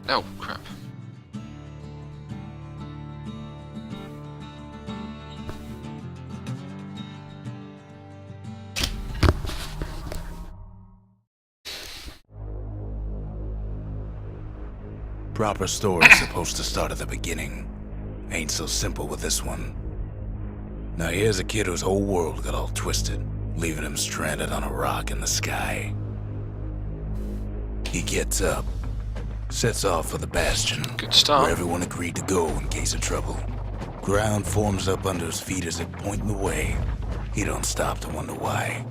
Oh, crap. Proper story's supposed to start at the beginning. Ain't so simple with this one. Now here's a kid whose whole world got all twisted, leaving him stranded on a rock in the sky. He gets up, sets off for the Bastion, Good start. where everyone agreed to go in case of trouble. Ground forms up under his feet as it pointing the way. He don't stop to wonder why.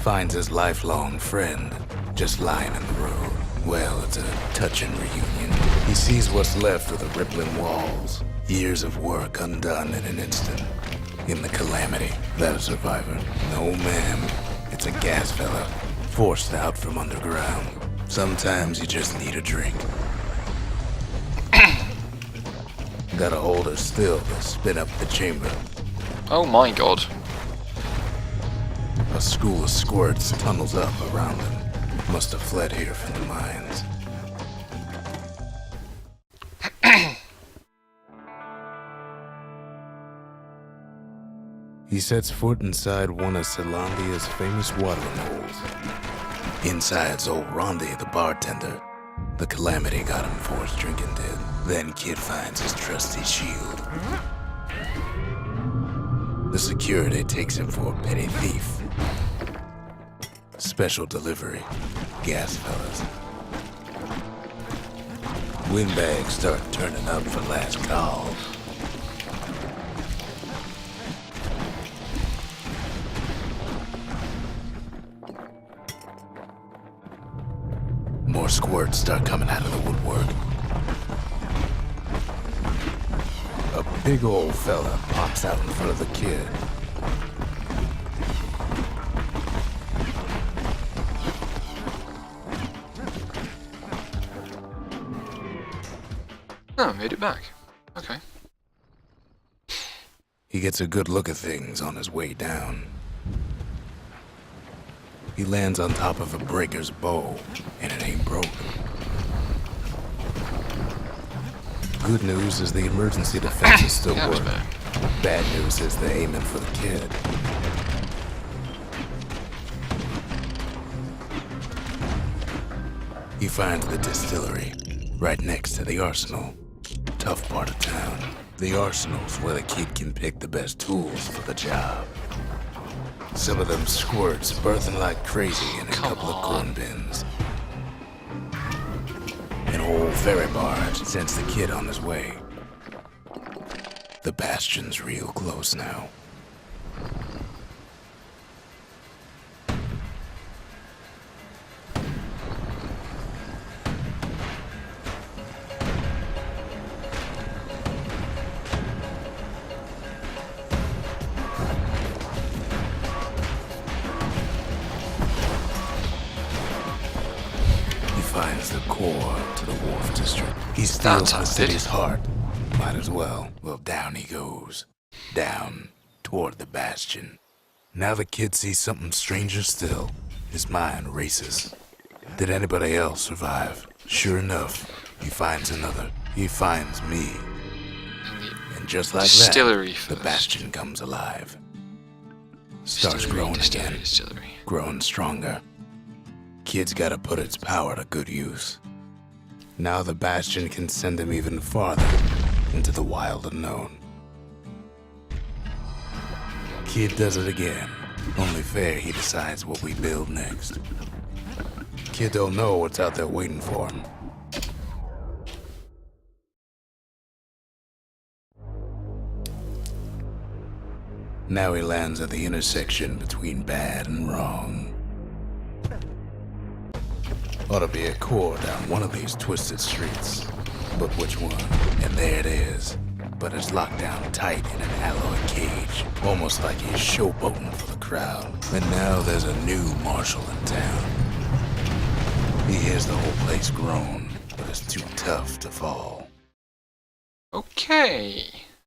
Finds his lifelong friend just lying in the road. Well, it's a touching reunion. He sees what's left of the rippling walls. Years of work undone in an instant. In the calamity, that a survivor? No, ma'am. It's a gas fella, forced out from underground. Sometimes you just need a drink. Gotta hold her still to spin up the chamber. Oh my god. A school of squirts tunnels up around him. Must have fled here from the mines. He sets foot inside one of Zealandia's famous watering holes. Inside's old Rondi, the bartender. The calamity got him for his drinking did. Then kid finds his trusty shield. The security takes him for a petty thief. Special delivery. Gas fellas. Windbags start turning up for last calls. More squirts start coming out of the woodwork. A big old fella pops out in front of the kid. Oh, made it back. Okay. He gets a good look at things on his way down. He lands on top of a breaker's bow, and it ain't broken. Good news is the emergency defenses still Yeah, work. back. Bad news is they're aiming for the kid. He finds the distillery, right next to the arsenal. Tough part of town. The arsenal's where the kid can pick the best tools for the job. Some of them squirts birthing like crazy in a couple of corn bins. An old ferry barge sends the kid on his way. The Bastion's real close now. Finds the core to the wharf district. He steals the city's heart. Might as well. Well, down he goes. Down toward the Bastion. Now the kid sees something stranger still. His mind races. Did anybody else survive? Sure enough, he finds another. He finds me. And just like Distillery that, the first. Bastion comes alive. Starts growing again. Distillery. Growing stronger. Kid's gotta put its power to good use. Now the Bastion can send him even farther into the wild unknown. Kid does it again. Only fair he decides what we build next. Kid don't know what's out there waiting for him. Now he lands at the intersection between bad and wrong. Ought to be a core down one of these twisted streets. But which one? And there it is. But it's locked down tight in an alloy cage. Almost like he's showboating for the crowd. And now there's a new marshal in town. He hears the whole place groan, but it's too tough to fall. Okay.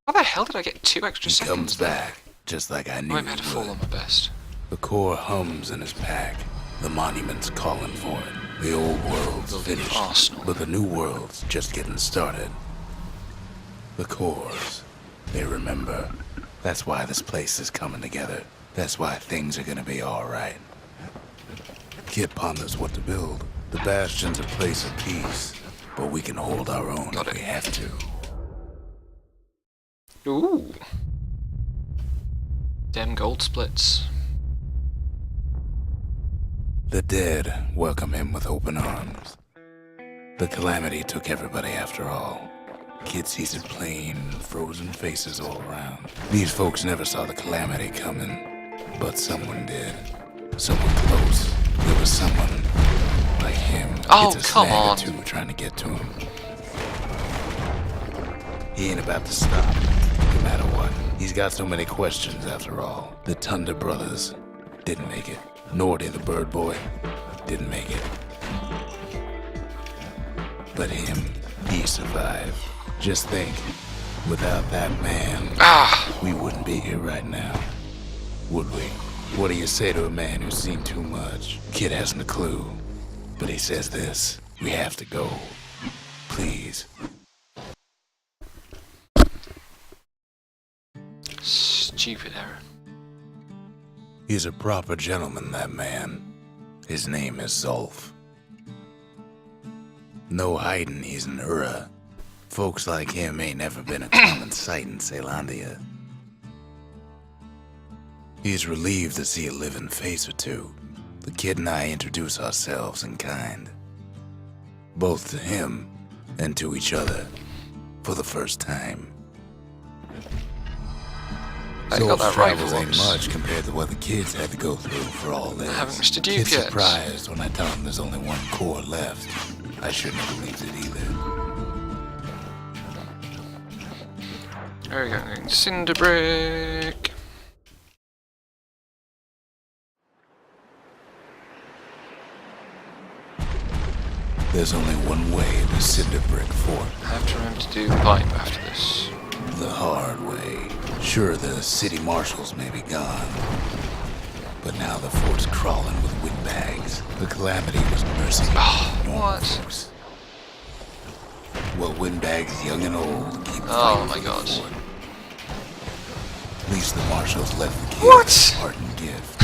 How the hell did I get 2 extra He seconds? comes back, just like I knew I might have he fallen would. on my best. The core hums in his pack. The monument's calling for it. The old world's Building finished, arsenal. but the new world's just getting started. The cores, they remember. That's why this place is coming together. That's why things are gonna be alright. Kid ponders what to build. The Bastion's a place of peace, but we can hold our own if we have to. Ooh. Dem gold splits. The dead welcome him with open arms. The calamity took everybody after all. Kid sees it plain, frozen faces all around. These folks never saw the calamity coming, but someone did. Someone close. There was someone like him. Oh, It's a come snag or on. two trying to get to him. He ain't about to stop, no matter what. He's got so many questions after all. The Thunder brothers didn't make it. Nor did the Bird Boy. Didn't make it. But him, he survived. Just think, without that man, we wouldn't be here right now. Would we? What do you say to a man who's seen too much? Kid hasn't a clue. But he says this, we have to go. Please. Stupid error. He's a proper gentleman, that man. His name is Zolf. No hiding he's an Ura. Folks like him ain't never been a common sight in Celandia. He's relieved to see a living face or two. The kid and I introduce ourselves in kind. Both to him and to each other. For the first time. I got that right travels for ain't once. much compared to what the kids had to go through for all this. I haven't missed a dupe Kid's yet. surprised when I tell him there's only one core left. I shouldn't have believed it either. There we go. Cinder brick. There's only one way to Cinder Brick Fort. I have to remember to do the pipe after this. The hard way. Sure, the city marshals may be gone, but now the fort's crawling with windbags. The calamity was mercy. normal what? folks. Well, windbags, young and old, keep Oh fighting my for the God. fort. At least the marshals left the kid What? a parting gift.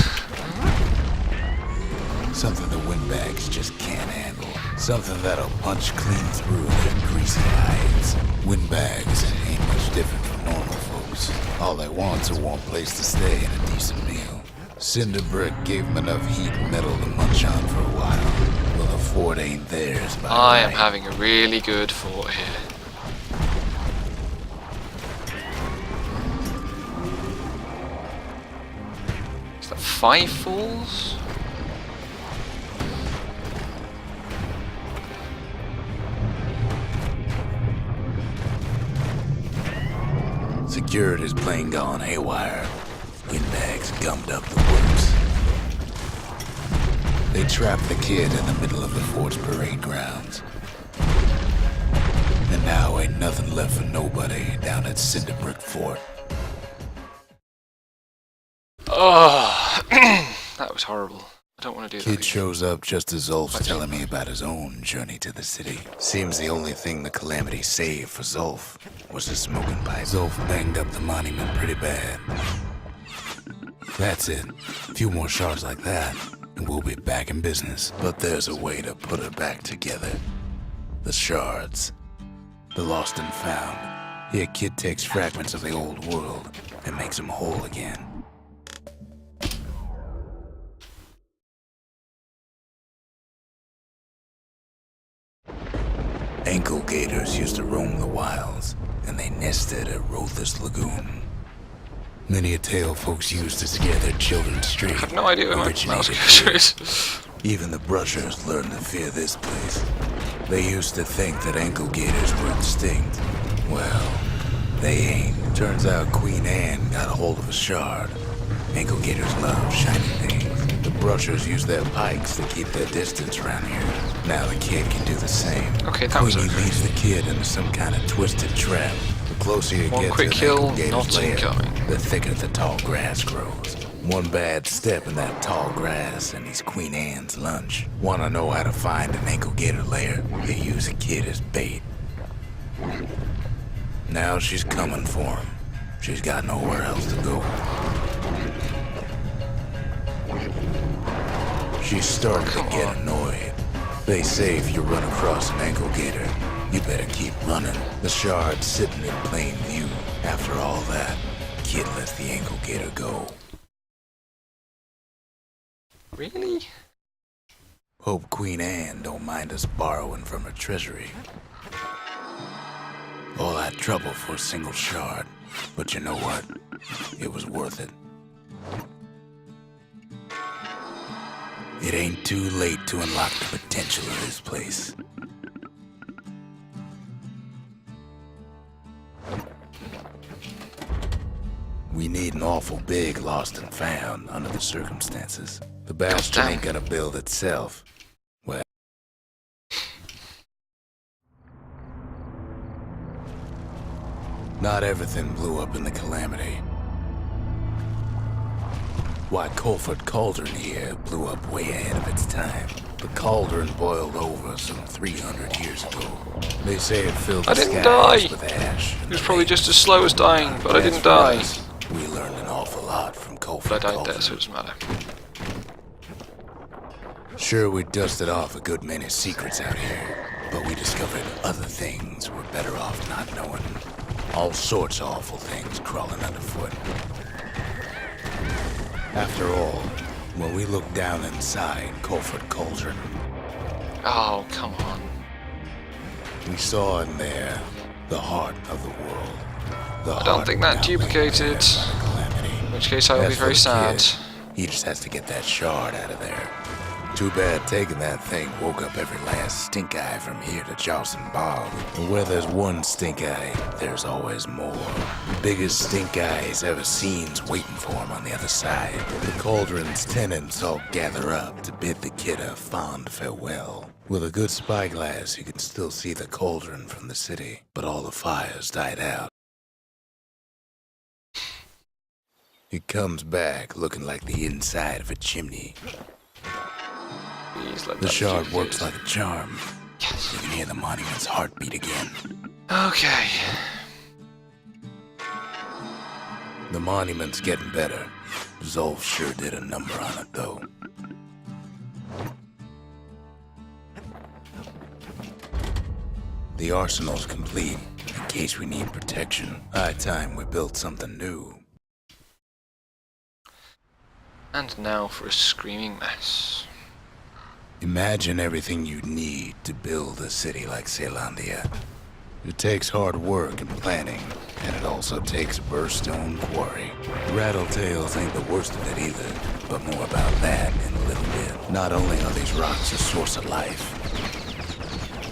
Something the windbags just can't handle. Something that'll punch clean through their greasy hides. Windbags ain't much different from normal folks. All they want's a warm place to stay and a decent meal. Cinder Brick gave them enough heat and metal to munch on for a while. Well, the fort ain't theirs by I am right. having a really good fort here. Is that 5 falls? Security's plane gone haywire. Windbags gummed up the works. They trapped the kid in the middle of the fort's parade grounds. And now ain't nothing left for nobody down at Cinder Brick Fort. Oh, that was horrible. I don't want to do that Kid again. shows up just as Zolf's telling me about his own journey to the city. Seems the only thing the calamity saved for Zolf was the smoking pipe. Zolf banged up the monument pretty bad. That's it. A few more shards like that, and we'll be back in business. But there's a way to put it back together. The shards. The lost and found. Here, Kid takes fragments of the old world and makes them whole again. Ankle gators used to roam the wilds, and they nested at Rothus Lagoon. Many a tale folks used to scare their children straight. I have no idea where my mouse originated cursor here. is. Even the brushers learned to fear this place. They used to think that ankle gators were extinct. Well, they ain't. Turns out Queen Anne got a hold of a shard. Ankle gators love shiny things. The brushers use their pikes to keep their distance around here. Now the kid can do the same. Okay, that was Queenie okay. leads the kid into some kind of twisted trap. The closer you One get quick to an kill, ankle gator's not lair, incoming. the thicker the tall grass grows. One bad step in that tall grass and he's Queen Anne's lunch. Wanna know how to find an ankle gator lair? You use a kid as bait. Now she's coming for him. She's got nowhere else to go. She's starting to get annoyed. They say if you run across an ankle gator, you better keep running. The shard's sitting in plain view. After all that, kid lets the ankle gator go. Really? Hope Queen Anne don't mind us borrowing from her treasury. All that trouble for a single shard. But you know what? It was worth it. It ain't too late to unlock the potential of this place. We need an awful big lost and found under the circumstances. The Bastion ain't gonna build itself. Well, not everything blew up in the calamity. Why, Colford Cauldron here blew up way ahead of its time. The cauldron boiled over some 300 years ago. They say it filled the skies with ash. It was probably just as slow as dying, but I didn't die. We learned an awful lot from Colford But I died Cauldron. there, so it doesn't matter. Sure, we dusted off a good many secrets out here, but we discovered other things we're better off not knowing. All sorts of awful things crawling underfoot. After all, when we looked down inside Colford Cauldron, Oh, come on. we saw in there the heart of the world. I don't think that duplicated. In which case I will be very sad. He just has to get that shard out of there. Too bad taking that thing woke up every last stink eye from here to Johnson Bog. And where there's one stink eye, there's always more. Biggest stink eye he's ever seen's waiting for him on the other side. The cauldron's tenants all gather up to bid the kid a fond farewell. With a good spyglass, you can still see the cauldron from the city, but all the fires died out. He comes back looking like the inside of a chimney. Please let The that shard be works good. like a charm. Yes. You can hear the monument's heartbeat again. Okay. The monument's getting better. Zolf sure did a number on it, though. The arsenal's complete, in case we need protection. High time we built something new. And now for a screaming mess. Imagine everything you'd need to build a city like Zealandia. It takes hard work and planning, and it also takes a burstone quarry. Rattletails ain't the worst of it either, but more about that in a little bit. Not only are these rocks a source of life,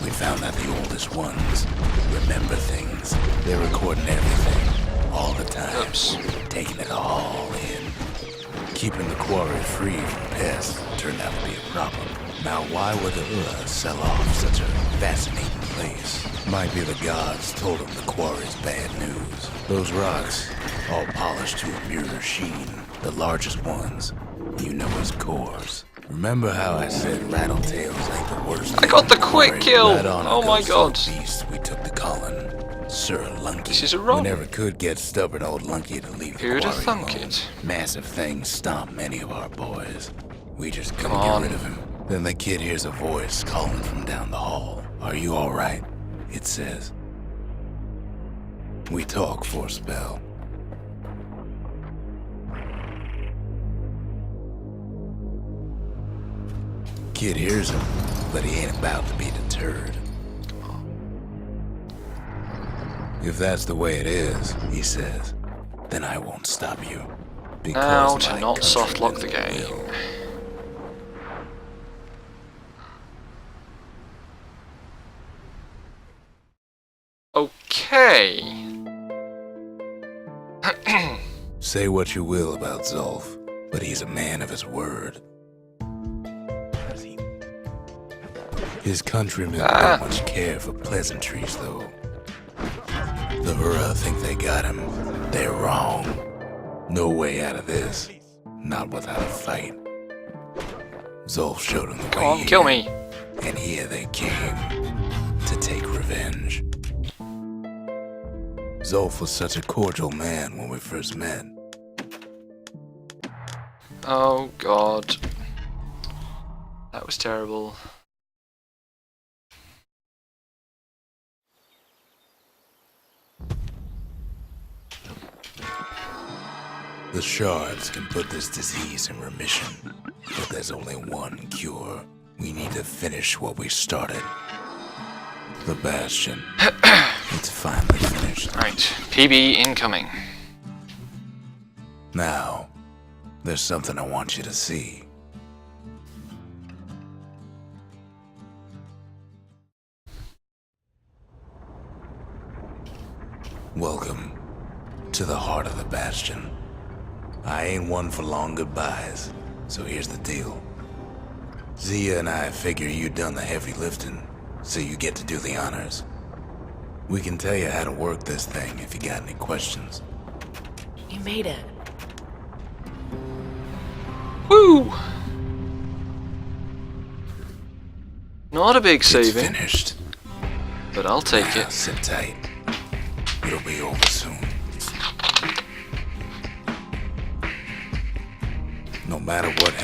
we found that the oldest ones remember things. They're recording everything, all the time, Oops. taking it all in. Keeping the quarry free from pests turned out to be a problem. Now, why would the sell off such a fascinating place? Might be the gods told them the quarry's bad news. Those rocks, all polished to a mirror sheen, the largest ones, you know as cores. Remember how I said Rattletails ain't the worst? I got the quick kill! Right on Oh my goes to god. the beast we took to Colin. Sir Lunky. This is a rob. We never could get stubborn old Lunky to leave the Who'da quarry thunk alone. it? Massive things stomp many of our boys. We just couldn't Come get on. rid of him. Then the kid hears a voice calling from down the hall. Are you alright? It says. We talk for a spell. Kid hears him, but he ain't about to be deterred. If that's the way it is, he says, then I won't stop you. Now Because to my not softlock the countrymen game. will. Okay. Say what you will about Zolf, but he's a man of his word. His countrymen don't much care for pleasantries, though. The Hura think they got him. They're wrong. No way out of this. not without a fight. Zolf showed him the Go way on, here, kill me. and here they came to take revenge. Zolf was such a cordial man when we first met. Oh god. That was terrible. The shards can put this disease in remission, but there's only one cure. We need to finish what we started. The Bastion. It's finally finished. Right, PB incoming. Now, there's something I want you to see. Welcome to the heart of the Bastion. I ain't one for long goodbyes, so here's the deal. Zia and I figure you done the heavy lifting, so you get to do the honors. We can tell you how to work this thing if you got any questions. You made it. Woo! Not a big It's saving, finished. but I'll take Now, it. sit tight. It'll be over soon. No matter what